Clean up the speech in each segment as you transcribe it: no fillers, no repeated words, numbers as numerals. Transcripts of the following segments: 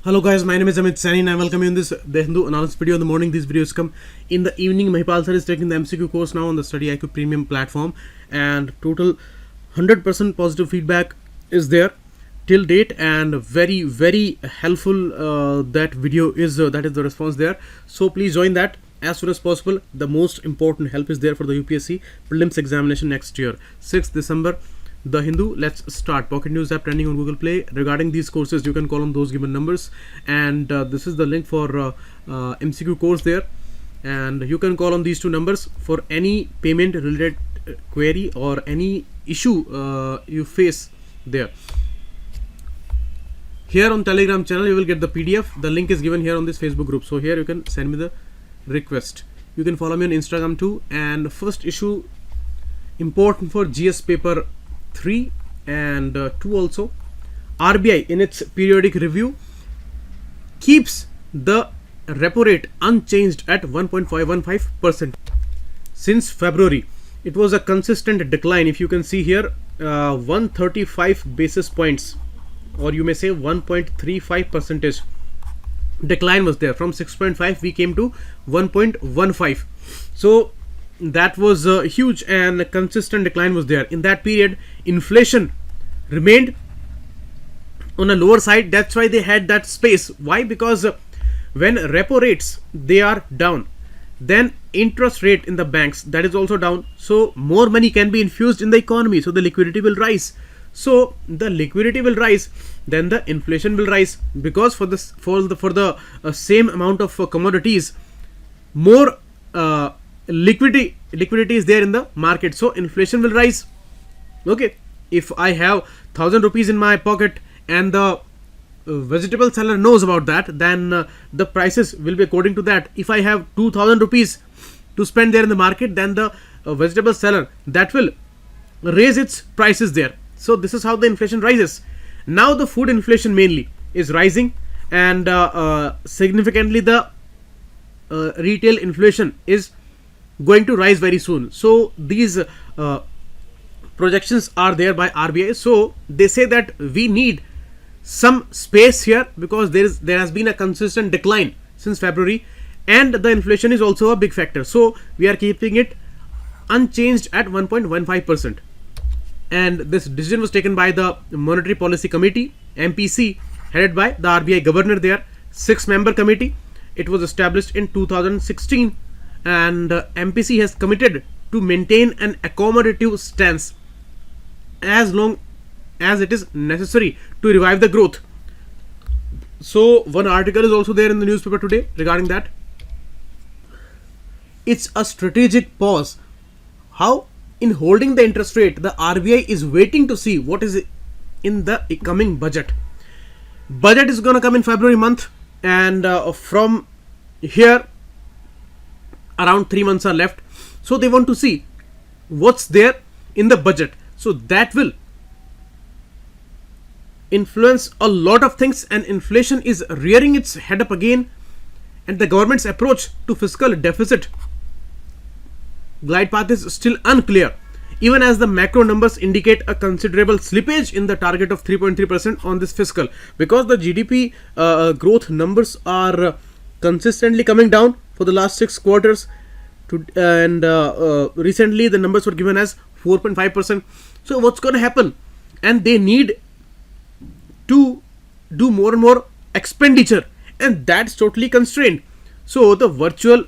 Hello guys, my name is Amit Sani and I welcome you in this The Hindu analysis video in the morning. These videos come in the evening. Mahipal sir is taking the MCQ course now on the StudyIQ premium platform, and total 100% positive feedback is there till date, and very helpful that video is that is the response there. So please join that as soon as possible. The most important help is there for the UPSC Prelims examination next year, 6th December. The Hindu. Let's start. Pocket News app trending on Google Play. Regarding these courses, you can call on those given numbers, and this is the link for MCQ course there, and you can call on these two numbers for any payment related query or any issue you face there. Here on Telegram channel you will get the PDF. The link is given here on this Facebook group, so here you can send me the request. You can follow me on Instagram too. And first issue important for GS paper 3 and 2 also. RBI in its periodic review keeps the repo rate unchanged at 1.515%. Since February it was a consistent decline. If you can see here, 135 basis points, or you may say 1.35% decline was there. From 6.5 we came to 1.15. so that was huge, and a consistent decline was there. In that period inflation remained on a lower side. That's why they had that space. Why? Because when repo rates they are down, then interest rate in the banks, that is also down, so more money can be infused in the economy, so the liquidity will rise. So the liquidity will rise, then the inflation will rise, because for the same amount of commodities, more liquidity is there in the market, so inflation will rise. Okay, if I have 1,000 rupees in my pocket and the vegetable seller knows about that, then the prices will be according to that. If I have 2,000 rupees to spend there in the market, then the vegetable seller that will raise its prices there. So this is how the inflation rises. Now the food inflation mainly is rising, and significantly the retail inflation is going to rise very soon. So these projections are there by RBI. So they say that we need some space here, because there has been a consistent decline since February, and the inflation is also a big factor. So we are keeping it unchanged at 1.15%. And this decision was taken by the Monetary Policy Committee, MPC, headed by the RBI governor there. 6-member committee. It was established in 2016, and MPC has committed to maintain an accommodative stance as long as it is necessary to revive the growth. So one article is also there in the newspaper today regarding that. It's a strategic pause. How? In holding the interest rate, the RBI is waiting to see what is in the coming budget. Budget is going to come in February month, and from here around 3 months are left. So they want to see what's there in the budget. So that will influence a lot of things, and inflation is rearing its head up again, and the government's approach to fiscal deficit glide path is still unclear, even as the macro numbers indicate a considerable slippage in the target of 3.3% on this fiscal, because the GDP growth numbers are consistently coming down for the last 6 quarters, and recently the numbers were given as 4.5%. so what's going to happen? And they need to do more and more expenditure, and that's totally constrained. So the virtual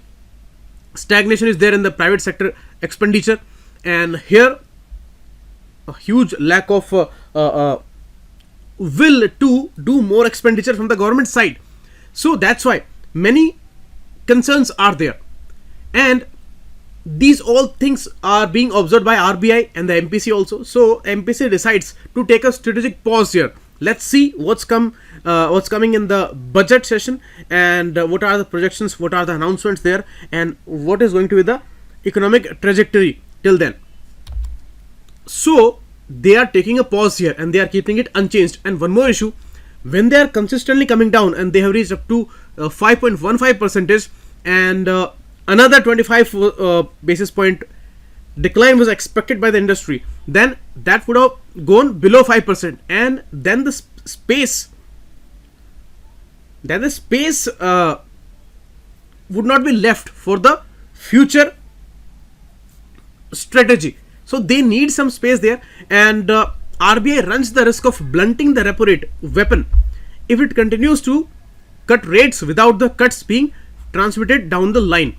stagnation is there in the private sector expenditure, and here a huge lack of will to do more expenditure from the government side. So that's why many concerns are there, and these all things are being observed by RBI and the MPC also. So MPC decides to take a strategic pause here. Let's see what's coming in the budget session, and what are the projections, what are the announcements there, and what is going to be the economic trajectory till then. So they are taking a pause here, and they are keeping it unchanged. And one more issue, when they are consistently coming down and they have reached up to 5.15%, and another 25 basis point decline was expected by the industry, then that would have gone below 5%, and then the space then the space would not be left for the future strategy. So they need some space there, and RBI runs the risk of blunting the repo rate weapon if it continues to cut rates without the cuts being transmitted down the line.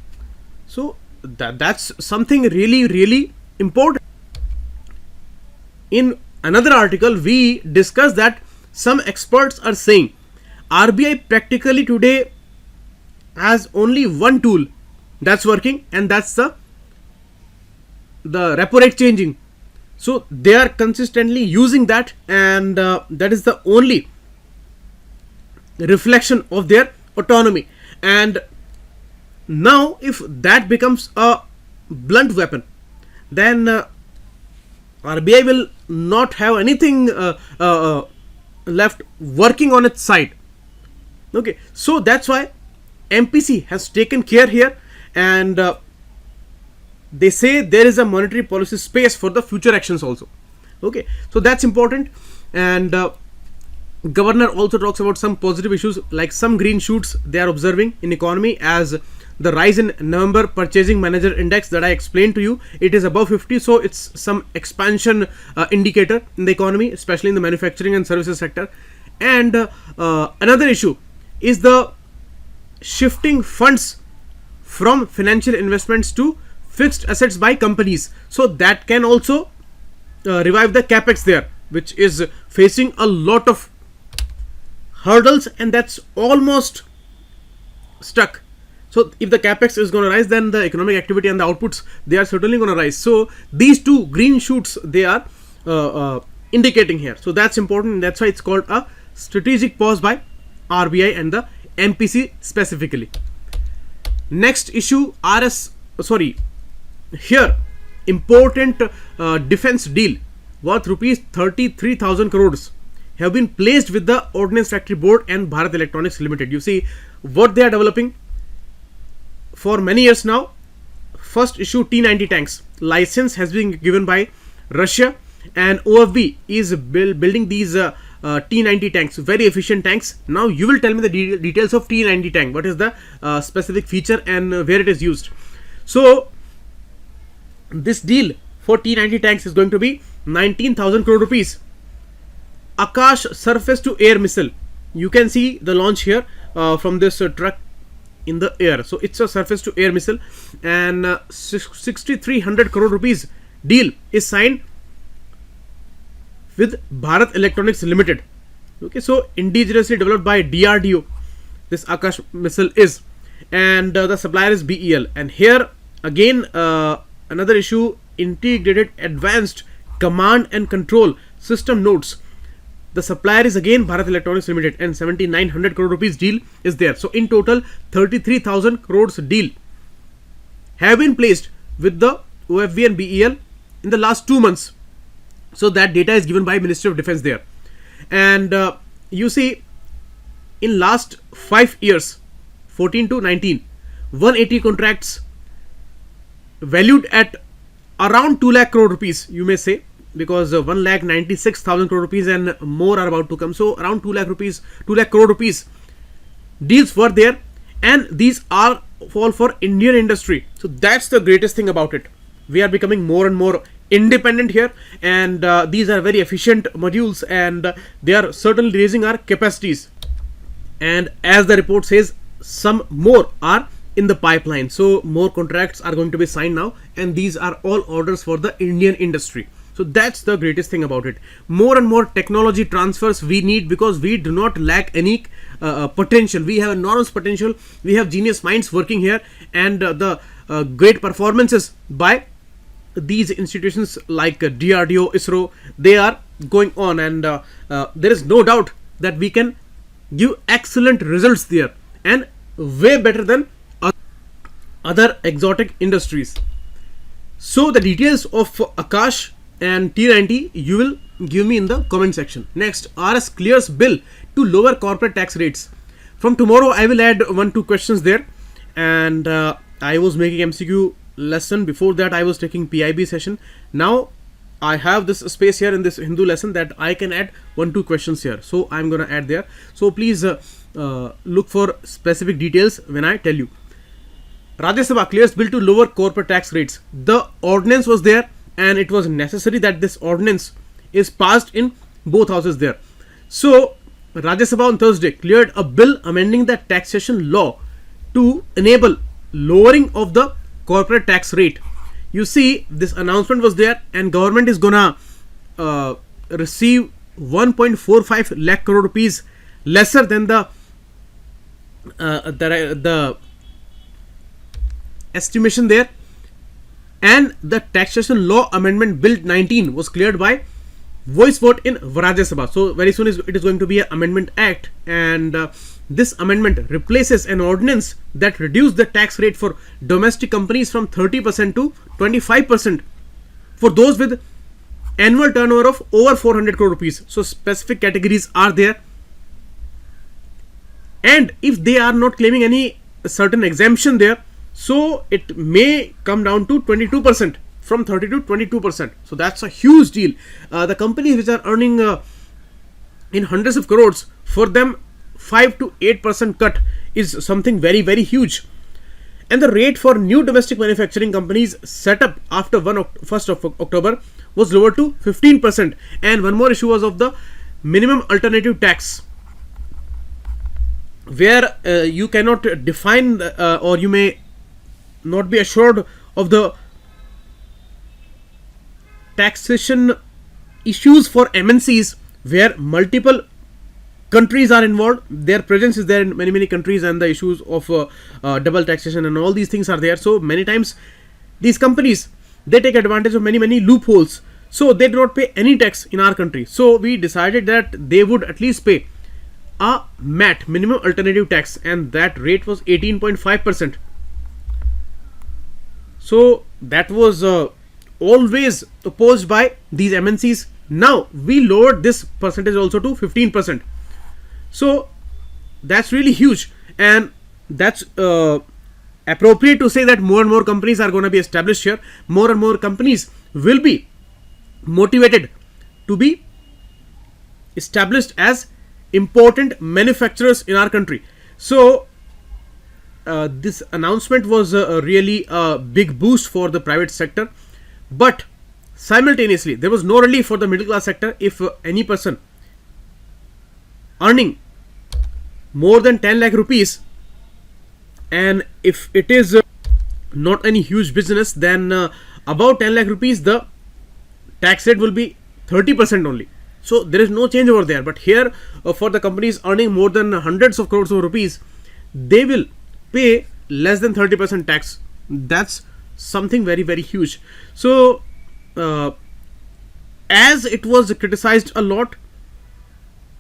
So that's something really important. In another article, we discussed that some experts are saying RBI practically today has only one tool that's working, and that's the repo rate changing. So they are consistently using that, and that is the only reflection of their autonomy. And now if that becomes a blunt weapon, then RBI will not have anything left working on its side. Okay, so that's why MPC has taken care here, and they say there is a monetary policy space for the future actions also. Okay, so that's important. And governor also talks about some positive issues, like some green shoots they are observing in economy, as the rise in November purchasing manager index that I explained to you, it is above 50, so it's some expansion indicator in the economy, especially in the manufacturing and services sector. And another issue is the shifting funds from financial investments to fixed assets by companies. So that can also revive the capex there, which is facing a lot of hurdles, and that's almost stuck. So if the capex is going to rise, then the economic activity and the outputs, they are certainly going to rise. So these two green shoots they are indicating here. So that's important. That's why it's called a strategic pause by RBI and the MPC specifically. Next issue, here important defense deal worth rupees 33,000 crores have been placed with the Ordnance Factory Board and Bharat Electronics Limited. You see what they are developing for many years now. First issue, T-90 tanks. License has been given by Russia, and OFB is building these T-90 tanks, very efficient tanks. Now you will tell me the details of T-90 tank. What is the specific feature and where it is used. So this deal for T-90 tanks is going to be 19,000 crore rupees. Akash surface to air missile. You can see the launch here from this truck in the air. So it's a surface to air missile, and 6,300 crore rupees deal is signed with Bharat Electronics Limited. Okay, so indigenously developed by DRDO, this Akash missile is, and the supplier is BEL. And here again another issue, integrated advanced command and control system nodes. The supplier is again Bharat Electronics Limited, and 7,900 crore rupees deal is there. So in total 33,000 crores deal have been placed with the OFB and BEL in the last 2 months. So that data is given by Ministry of Defense there. And you see, in last 5 years, 14 to 19, 180 contracts valued at around 2 lakh crore rupees, you may say, because 1,96,000 crore rupees and more are about to come. So around 2 lakh crore rupees deals were there, and these are all for Indian industry. So that's the greatest thing about it. We are becoming more and more independent here, and these are very efficient modules, and they are certainly raising our capacities. And as the report says, some more are in the pipeline. So more contracts are going to be signed now, and these are all orders for the Indian industry. So that's the greatest thing about it. More and more technology transfers we need, because we do not lack any potential. We have enormous potential. We have genius minds working here, and the great performances by these institutions like DRDO, ISRO, they are going on, and there is no doubt that we can give excellent results there, and way better than other exotic industries. So the details of Akash and T-90 you will give me in the comment section. Next, RS clears bill to lower corporate tax rates. From tomorrow I will add 1-2 questions there, and I was making MCQ lesson. Before that I was taking PIB session. Now I have this space here in this Hindu lesson that I can add 1-2 questions here, so I'm gonna add there. So please look for specific details when I tell you. Rajya Sabha clears bill to lower corporate tax rates. The ordinance was there, and it was necessary that this ordinance is passed in both houses there. So Rajya Sabha on Thursday cleared a bill amending the taxation law to enable lowering of the corporate tax rate. You see, this announcement was there, and government is gonna receive 1.45 lakh crore rupees lesser than the estimation there. And the taxation law amendment bill 19 was cleared by voice vote in Rajya Sabha. So very soon it is going to be an amendment act, and this amendment replaces an ordinance that reduced the tax rate for domestic companies from 30% to 25% for those with annual turnover of over 400 crore rupees. So specific categories are there, and if they are not claiming any certain exemption there, so it may come down to 22%, from 30 to 22%. So that's a huge deal. The companies which are earning in hundreds of crores, for them 5 to 8% cut is something very, very huge. And the rate for new domestic manufacturing companies set up after 1st of October was lowered to 15%. And one more issue was of the minimum alternative tax, where you cannot define or you may not be assured of the taxation issues for MNCs, where multiple countries are involved. Their presence is there in many countries, and the issues of double taxation and all these things are there. So many times these companies, they take advantage of many loopholes, so they do not pay any tax in our country. So we decided that they would at least pay a MAT, minimum alternative tax, and that rate was 18.5%. So that was always opposed by these MNCs. Now we lowered this percentage also to 15%. So that's really huge, and that's appropriate to say that more and more companies are going to be established here. More and more companies will be motivated to be established as important manufacturers in our country. So this announcement was really a big boost for the private sector, but simultaneously there was no relief for the middle class sector. If any person earning more than 10 lakh rupees, and if it is not any huge business, then about 10 lakh rupees the tax rate will be 30% only. So there is no change over there. But here for the companies earning more than hundreds of crores of rupees, they will pay less than 30% tax. That's something very, very huge. So as it was criticized a lot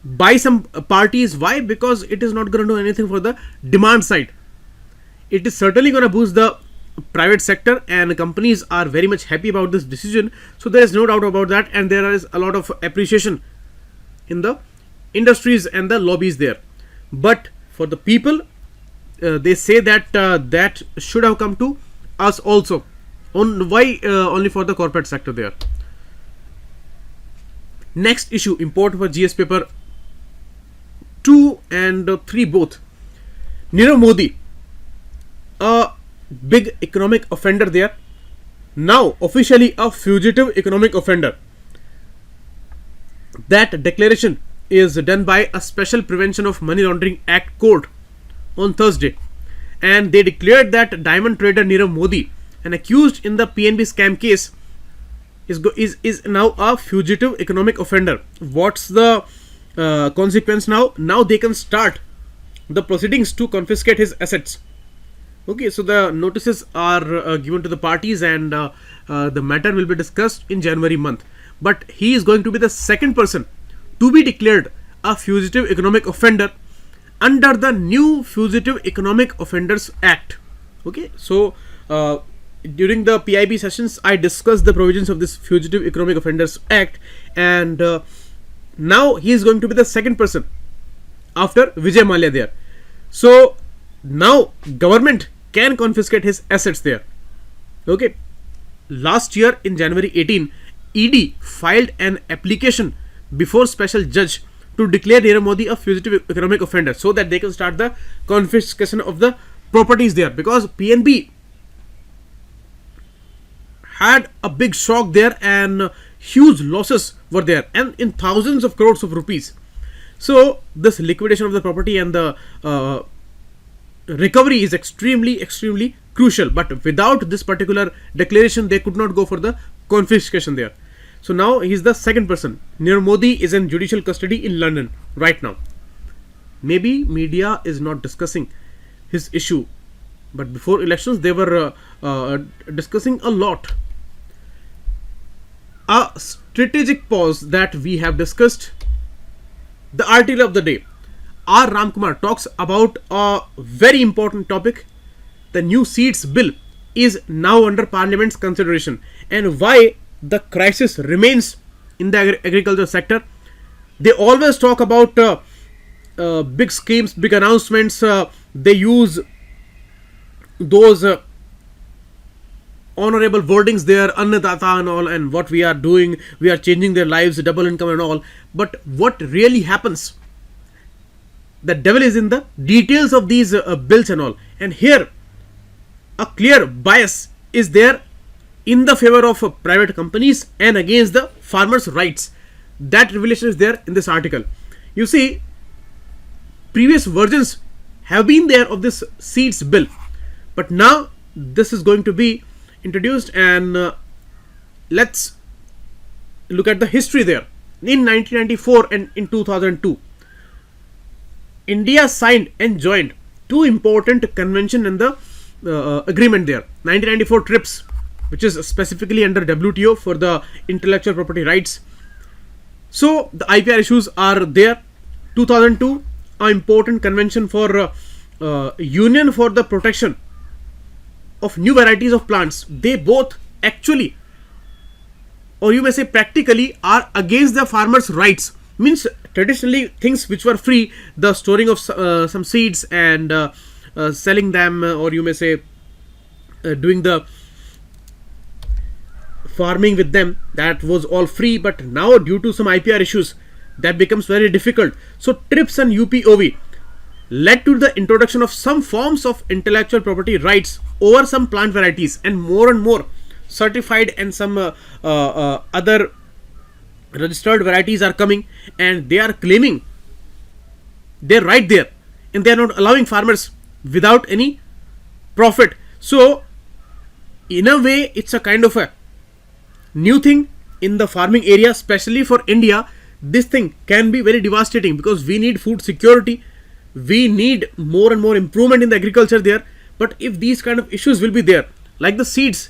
by some parties, why? Because it is not going to do anything for the demand side. It is certainly going to boost the private sector, and companies are very much happy about this decision. So there is no doubt about that, and there is a lot of appreciation in the industries and the lobbies there. But for the people, they say that that should have come to us also. Why only for the corporate sector there? Next issue, important for GS paper 2 and 3 both. Nirav Modi, a big economic offender there, now officially a fugitive economic offender. That declaration is done by a Special Prevention of Money Laundering Act court on Thursday, and they declared that diamond trader Nirav Modi, an accused in the PNB scam case, is now a fugitive economic offender. What's the consequence now? Now they can start the proceedings to confiscate his assets. Okay, so the notices are given to the parties, and the matter will be discussed in January month. But he is going to be the second person to be declared a fugitive economic offender under the new Fugitive Economic Offenders Act. Okay, so during the PIB sessions, I discussed the provisions of this Fugitive Economic Offenders Act, and now he is going to be the second person after Vijay Mallya there. So now government can confiscate his assets there. Okay, last year in January 18, ED filed an application before special judge to declare Nirav Modi a fugitive economic offender so that they can start the confiscation of the properties there, because PNB had a big shock there and huge losses were there, and in thousands of crores of rupees. So this liquidation of the property and the recovery is extremely crucial, but without this particular declaration they could not go for the confiscation there. So now he is the second person. Nirav Modi is in judicial custody in London right now. Maybe media is not discussing his issue, but before elections they were discussing a lot. A strategic pause that we have discussed. The article of the day. R. Ramkumar talks about a very important topic. The new seats bill is now under Parliament's consideration, and why the crisis remains in the agriculture sector. They always talk about big schemes, big announcements. They use those honorable wordings there, annadata and all, and what we are doing, we are changing their lives, double income and all. But what really happens, the devil is in the details of these bills and all. And here a clear bias is there in the favor of private companies and against the farmers' rights. That revelation is there in this article. You see, previous versions have been there of this seeds bill, but now this is going to be introduced, and let's look at the history there. In 1994 and in 2002, India signed and joined two important conventions in the agreement there. 1994 TRIPS, which is specifically under WTO for the intellectual property rights. So the IPR issues are there. 2002, an important convention for Union for the Protection of New Varieties of Plants. They both actually, or you may say practically, are against the farmers' rights. Means traditionally things which were free, the storing of some seeds and selling them, or you may say doing the farming with them, that was all free. But now due to some IPR issues, that becomes very difficult. So TRIPS and UPOV led to the introduction of some forms of intellectual property rights over some plant varieties, and more certified and some other registered varieties are coming, and they are claiming their right there, and they are not allowing farmers without any profit. So in a way it's a kind of a new thing in the farming area, especially for India. This thing can be very devastating because we need food security, we need more and more improvement in the agriculture there. But if these kind of issues will be there, like the seeds,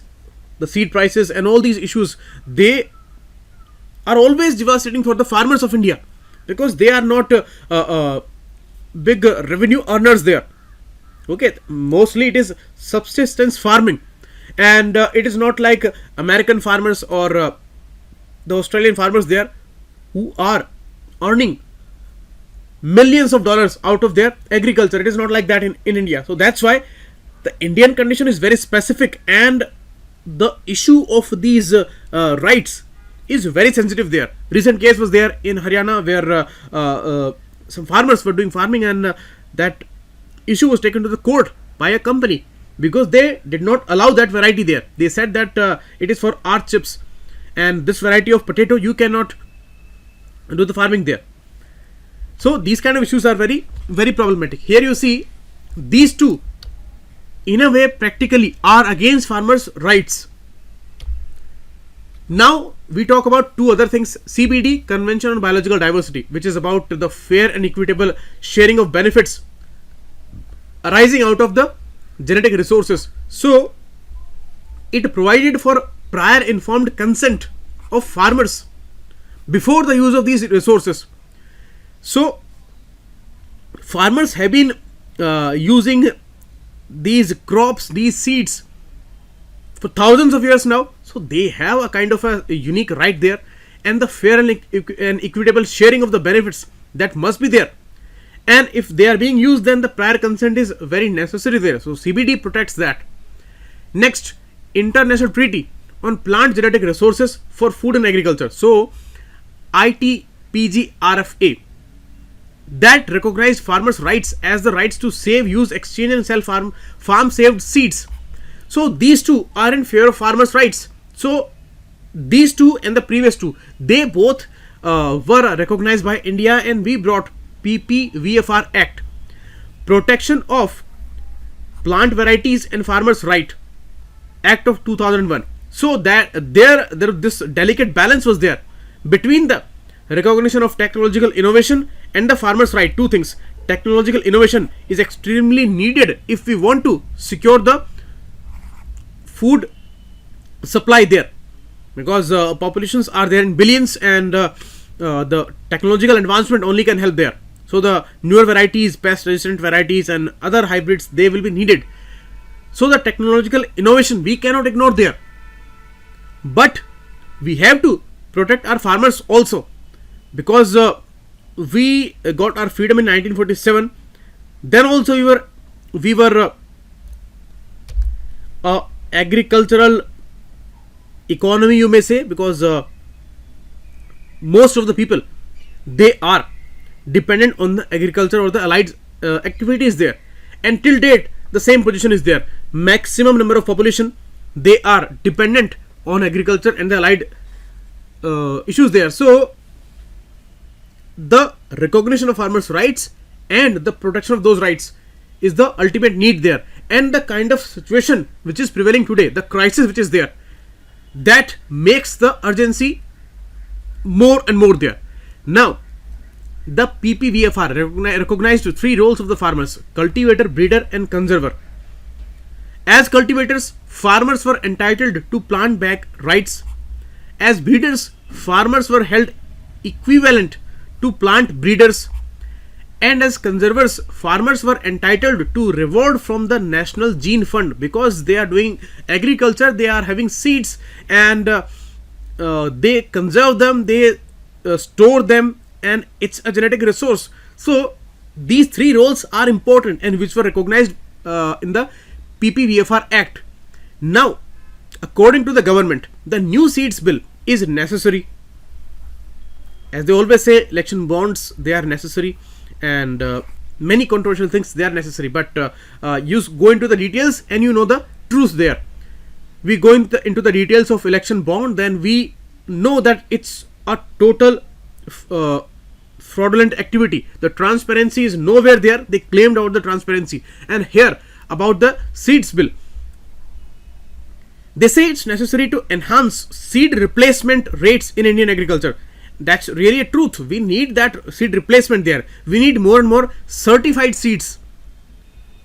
the seed prices and all these issues, they are always devastating for the farmers of India, because they are not big revenue earners there. Okay, mostly it is subsistence farming, and it is not like American farmers or the Australian farmers there who are earning millions of dollars out of their agriculture. It is not like that in India. So that's why the Indian condition is very specific, and the issue of these rights is very sensitive there. Recent case was there in Haryana where some farmers were doing farming, and that issue was taken to the court by a company because they did not allow that variety there. They said that it is for our chips, and this variety of potato you cannot do the farming there. So these kind of issues are very problematic. Here you see these two in a way practically are against farmers' rights. Now we talk about two other things. CBD, Convention on Biological Diversity, which is about the fair and equitable sharing of benefits arising out of the genetic resources. So it provided for prior informed consent of farmers before the use of these resources. So farmers have been using these crops, these seeds for thousands of years now. So they have a kind of a unique right there, and the fair and equitable sharing of the benefits, that must be there. And if they are being used, then the prior consent is very necessary there. So CBD protects that. Next, International Treaty on Plant Genetic Resources for Food and Agriculture. So ITPGRFA. that recognized farmers' rights as the rights to save, use, exchange and sell farm saved seeds. So these two are in favor of farmers' rights. So these two and the previous two, they both were recognized by India, and we brought PPVFR Act, Protection of Plant Varieties and Farmers' Right Act of 2001. So that there this delicate balance was there between the recognition of technological innovation and the farmers' right. Two things: technological innovation is extremely needed if we want to secure the food supply there, because populations are there in billions, and the technological advancement only can help there. So the newer varieties, pest resistant varieties and other hybrids, they will be needed. So the technological innovation we cannot ignore there, but we have to protect our farmers also, because we got our freedom in 1947. Then also we were agricultural economy, you may say, because most of the people, they are dependent on the agriculture or the allied activities there, and till date the same position is there. Maximum number of population, they are dependent on agriculture and the allied issues there. So the recognition of farmers' rights and the protection of those rights is the ultimate need there, and the kind of situation which is prevailing today, the crisis which is there, that makes the urgency more and more there. Now the PPVFR recognized three roles of the farmers: cultivator, breeder and conserver. As cultivators, farmers were entitled to plant back rights. As breeders, farmers were held equivalent to plant breeders. And as conservers, farmers were entitled to reward from the National Gene Fund, because they are doing agriculture, they are having seeds, and they conserve them, they store them, and it's a genetic resource. So these three roles are important, and which were recognized in the PPVFR Act. Now, according to the government, the new seeds bill is necessary. As they always say, election bonds, they are necessary, and many controversial things, they are necessary, but you go into the details and you know the truth there. We go into the details of election bond, then we know that it's a total fraudulent activity. The transparency is nowhere there. They claimed out the transparency. And here about the seeds bill, they say it's necessary to enhance seed replacement rates in Indian agriculture. That's really a truth. We need that seed replacement there. We need more and more certified seeds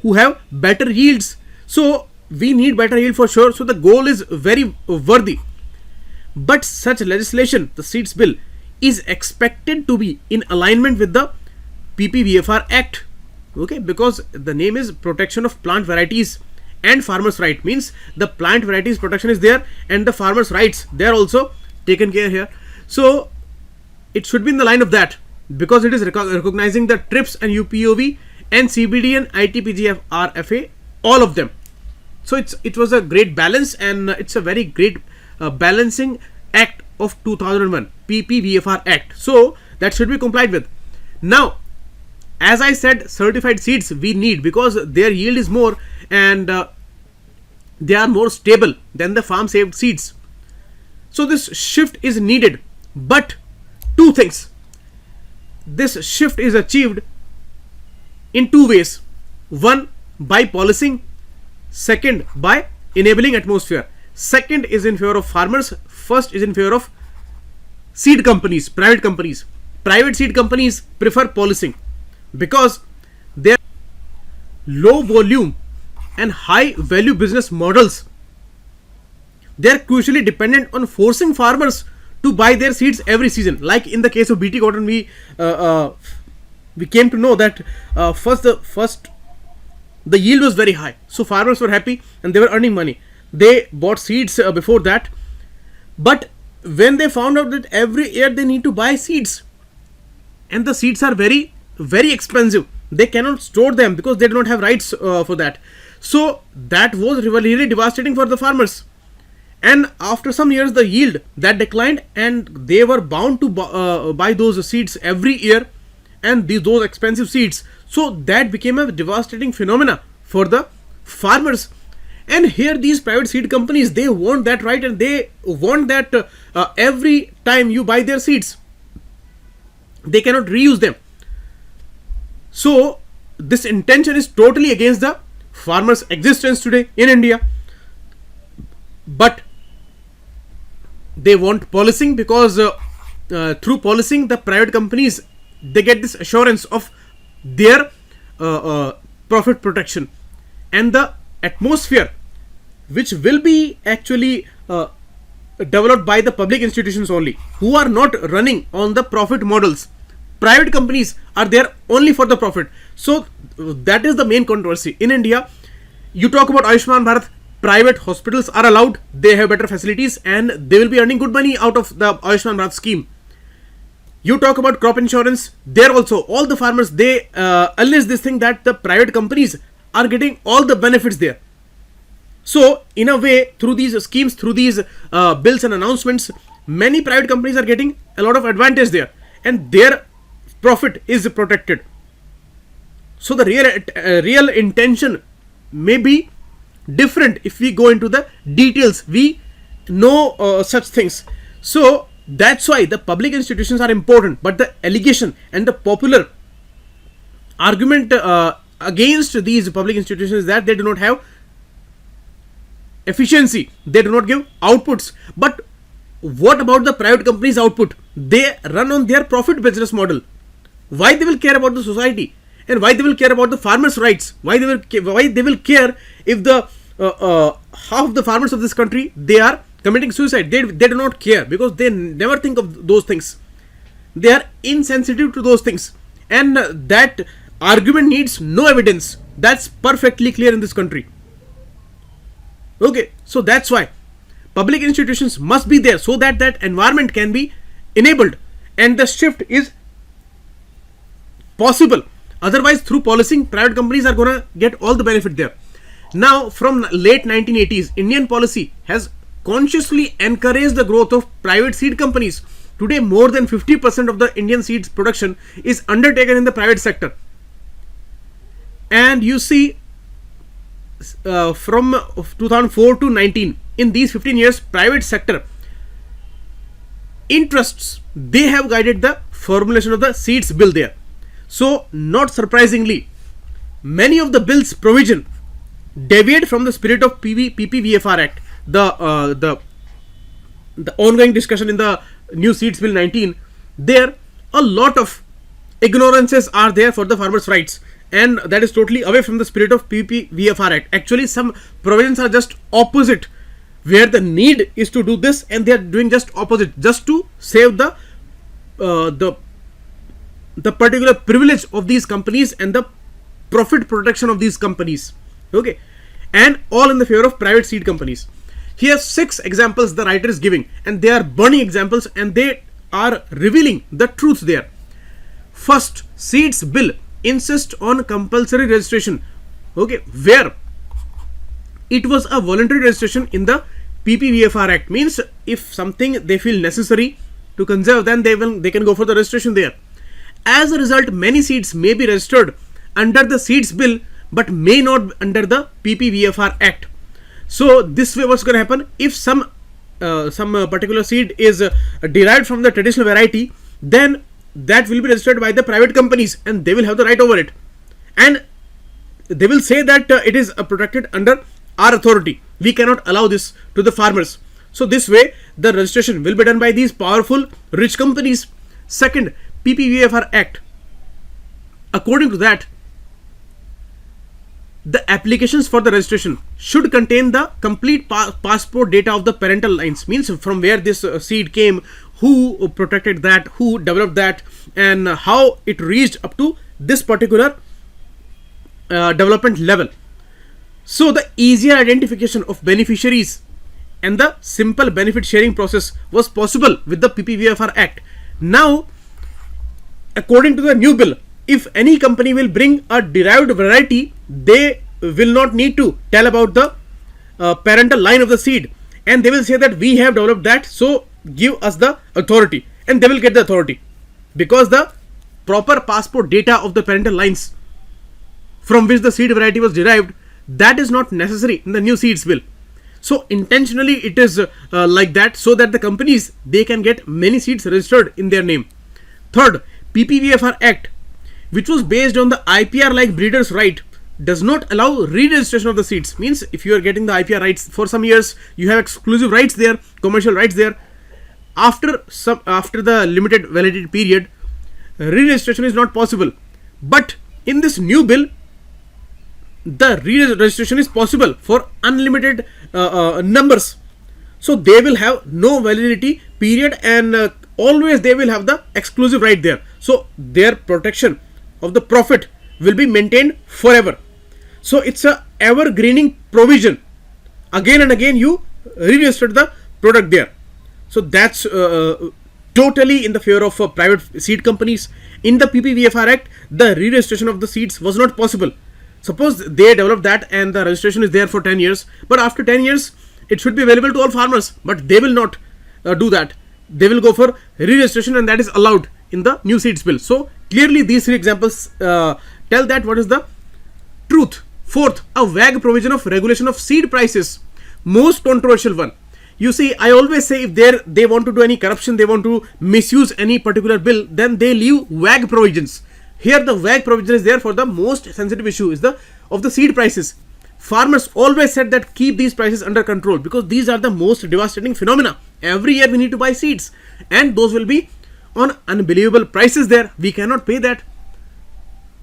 who have better yields. So we need better yield for sure. So the goal is very worthy. But such legislation, the seeds bill, is expected to be in alignment with the PPVFR Act. Okay, because the name is Protection of Plant Varieties and Farmers' Right, means the plant varieties protection is there, and the farmers' rights, they are also taken care here. So it should be in the line of that, because it is recognizing the TRIPS and UPOV and CBD and ITPGF RFA, all of them. So it was a great balance, and it's a very great balancing act of 2001, PPVFR Act. So that should be complied with. Now, as I said, certified seeds we need, because their yield is more, and they are more stable than the farm saved seeds. So this shift is needed, but two things. This shift is achieved in two ways. One, by policing. Second, by enabling atmosphere. Second is in favor of farmers. First is in favor of seed companies, private companies. Private seed companies prefer policing because their low volume and high value business models, they are crucially dependent on forcing farmers to buy their seeds every season. Like in the case of BT cotton, we came to know that first the yield was very high, so farmers were happy and they were earning money. They bought seeds before that, but when they found out that every year they need to buy seeds, and the seeds are very, very expensive, they cannot store them because they do not have rights for that. So that was really devastating for the farmers. And after some years, the yield that declined, and they were bound to buy those seeds every year, and those expensive seeds. So that became a devastating phenomena for the farmers. And here these private seed companies, they want that right, and they want that every time you buy their seeds, they cannot reuse them. So this intention is totally against the farmers' existence today in India. But they want policing, because through policing, the private companies, they get this assurance of their profit protection, and the atmosphere which will be actually developed by the public institutions only, who are not running on the profit models. Private companies are there only for the profit. So that is the main controversy in India. You talk about Ayushman Bharat, private hospitals are allowed, they have better facilities, and they will be earning good money out of the Ayushman Bharat scheme. You talk about crop insurance, there also all the farmers, they allege this thing that the private companies are getting all the benefits there. So in a way, through these schemes, through these bills and announcements, many private companies are getting a lot of advantage there, and their profit is protected. So the real intention may be different. If we go into the details, we know such things. So that's why the public institutions are important. But the allegation and the popular argument against these public institutions is that they do not have efficiency, they do not give outputs. But what about the private companies' output? They run on their profit business model. Why they will care about the society, and why they will care about the farmers' rights? Why they will care if the half of the farmers of this country, they are committing suicide? They do not care, because they never think of those things. They are insensitive to those things, and that argument needs no evidence. That's perfectly clear in this country. Okay, so that's why public institutions must be there, so that that environment can be enabled and the shift is possible. Otherwise, through policing, private companies are gonna get all the benefit there. Now, from late 1980s, Indian policy has consciously encouraged the growth of private seed companies. Today, more than 50% of the Indian seeds production is undertaken in the private sector. And you see, from 2004 to 19, in these 15 years, private sector interests, they have guided the formulation of the seeds bill there. So, not surprisingly, many of the bill's provision deviate from the spirit of PPVFR Act. The ongoing discussion in the new Seeds Bill 19, there a lot of ignorances are there for the farmers' rights, and that is totally away from the spirit of PPVFR Act. Actually, some provisions are just opposite, where the need is to do this, and they are doing just opposite, just to save the particular privilege of these companies and the profit protection of these companies. Okay, and all in the favor of private seed companies. Here 6 examples the writer is giving, and they are burning examples, and they are revealing the truth there. First, Seeds Bill insists on compulsory registration, okay, where it was a voluntary registration in the PPVFR Act. Means if something they feel necessary to conserve, then they can go for the registration there. As a result, many seeds may be registered under the Seeds Bill, but may not under the PPVFR Act. So this way, what's going to happen? If some particular seed is derived from the traditional variety, then that will be registered by the private companies, and they will have the right over it, and they will say that it is protected under our authority. We cannot allow this to the farmers. So this way, the registration will be done by these powerful, rich companies. Second, PPVFR Act. According to that, the applications for the registration should contain the complete passport data of the parental lines. Means from where this seed came, who protected that, who developed that, and how it reached up to this particular development level. So the easier identification of beneficiaries and the simple benefit sharing process was possible with the PPVFR Act. Now, according to the new bill, if any company will bring a derived variety, they will not need to tell about the parental line of the seed, and they will say that we have developed that, so give us the authority, and they will get the authority, because the proper passport data of the parental lines from which the seed variety was derived, that is not necessary in the new seeds bill. So intentionally it is like that, so that the companies, they can get many seeds registered in their name. Third, PPVFR Act, which was based on the IPR like breeders' right, does not allow re-registration of the seeds. Means if you are getting the IPR rights for some years, you have exclusive rights there, commercial rights there. After the limited validity period, re-registration is not possible. But in this new bill, the re-registration is possible for unlimited numbers. So they will have no validity period, and always they will have the exclusive right there. So their protection of the profit will be maintained forever. So it's a evergreening provision. Again and again you re-registered the product there. So that's totally in the favor of private seed companies. In the PPVFR Act, the re-registration of the seeds was not possible. Suppose they develop that and the registration is there for 10 years, but after 10 years it should be available to all farmers, but they will not do that. They will go for re-registration, and that is allowed in the new seeds bill. So clearly these three examples tell that what is the truth. Fourth, a vague provision of regulation of seed prices, most controversial one. You see, I always say if they want to do any corruption, they want to misuse any particular bill, then they leave vague provisions. Here the vague provision is there for the most sensitive issue is of the seed prices. Farmers always said that keep these prices under control, because these are the most devastating phenomena. Every year we need to buy seeds, and those will be on unbelievable prices there. We cannot pay that.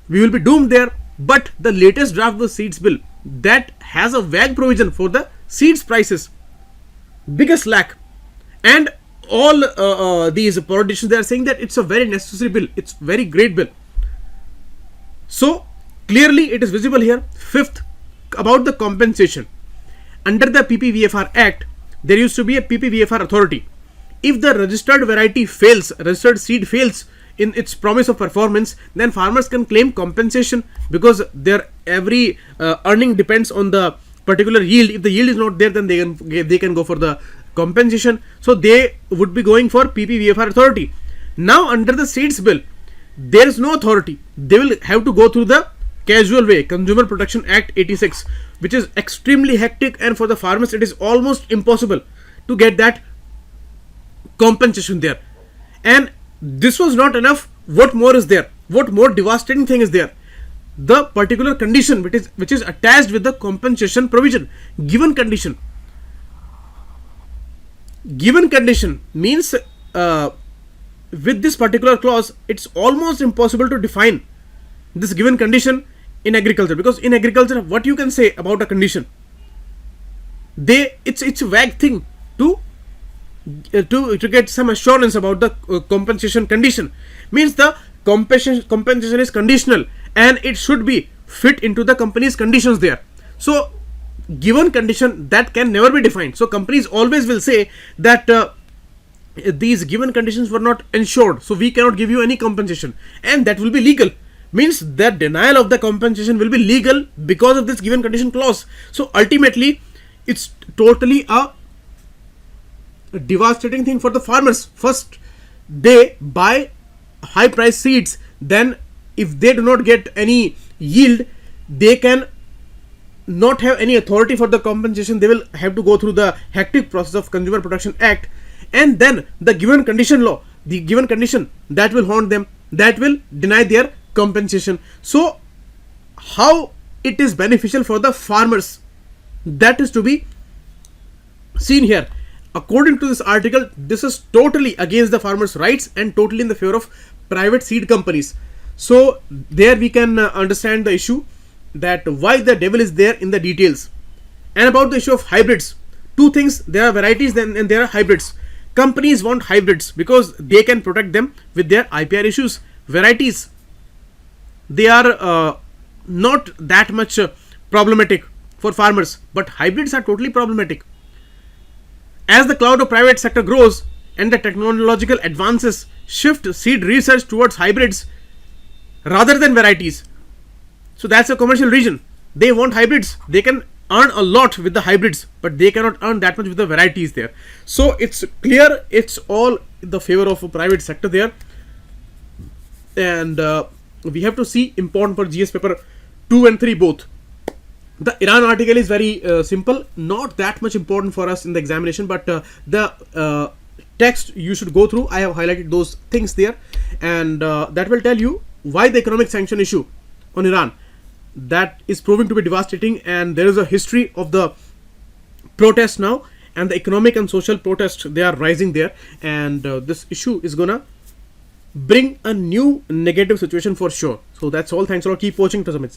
We will be doomed there. But the latest draft of the seeds bill, that has a vague provision for the seeds prices. Biggest lack. And all these politicians, they are saying that it's a very necessary bill. It's very great bill. So clearly it is visible here. Fifth, about the compensation. Under the PPVFR Act, there used to be a PPVFR authority. If the registered variety fails, registered seed fails in its promise of performance, then farmers can claim compensation, because their every earning depends on the particular yield. If the yield is not there, then they can go for the compensation. So they would be going for PPVFR authority. Now under the seeds bill, there is no authority. They will have to go through the casual way, Consumer Protection Act 86, which is extremely hectic, and for the farmers it is almost impossible to get that compensation there. And this was not enough. What more is there? What more devastating thing is there? The particular condition which is attached with the compensation provision. Given condition. Given condition means with this particular clause, it's almost impossible to define this given condition in agriculture, because in agriculture, what you can say about a condition, it's a vague thing to get some assurance about the compensation condition. Means the compensation is conditional, and it should be fit into the company's conditions there. So given condition, that can never be defined. So companies always will say that these given conditions were not ensured, so we cannot give you any compensation, and that will be legal. Means that denial of the compensation will be legal because of this given condition clause. So ultimately it's totally a devastating thing for the farmers. First, they buy high price seeds, then if they do not get any yield, they can not have any authority for the compensation. They will have to go through the hectic process of Consumer Protection Act, and then the given condition law, the given condition, that will haunt them, that will deny their compensation. So how it is beneficial for the farmers, that is to be seen here. According to this article, this is totally against the farmers' rights and totally in the favor of private seed companies. So there we can understand the issue, that why the devil is there in the details. And about the issue of hybrids, two things: there are varieties and there are hybrids. Companies want hybrids because they can protect them with their IPR issues. Varieties, they are not that much problematic for farmers, but hybrids are totally problematic. As the cloud of private sector grows and the technological advances shift seed research towards hybrids rather than varieties, so that's a commercial reason. They want hybrids. They can earn a lot with the hybrids, but they cannot earn that much with the varieties there. So it's clear, it's all in the favor of a private sector there. and we have to see important for GS paper 2 and 3 both. The Iran article is very simple, not that much important for us in the examination, but the text you should go through. I have highlighted those things there, and that will tell you why the economic sanction issue on Iran that is proving to be devastating, and there is a history of the protest now, and the economic and social protests, they are rising there, and this issue is gonna bring a new negative situation for sure. So that's all. Thanks a lot. Keep watching to Submit.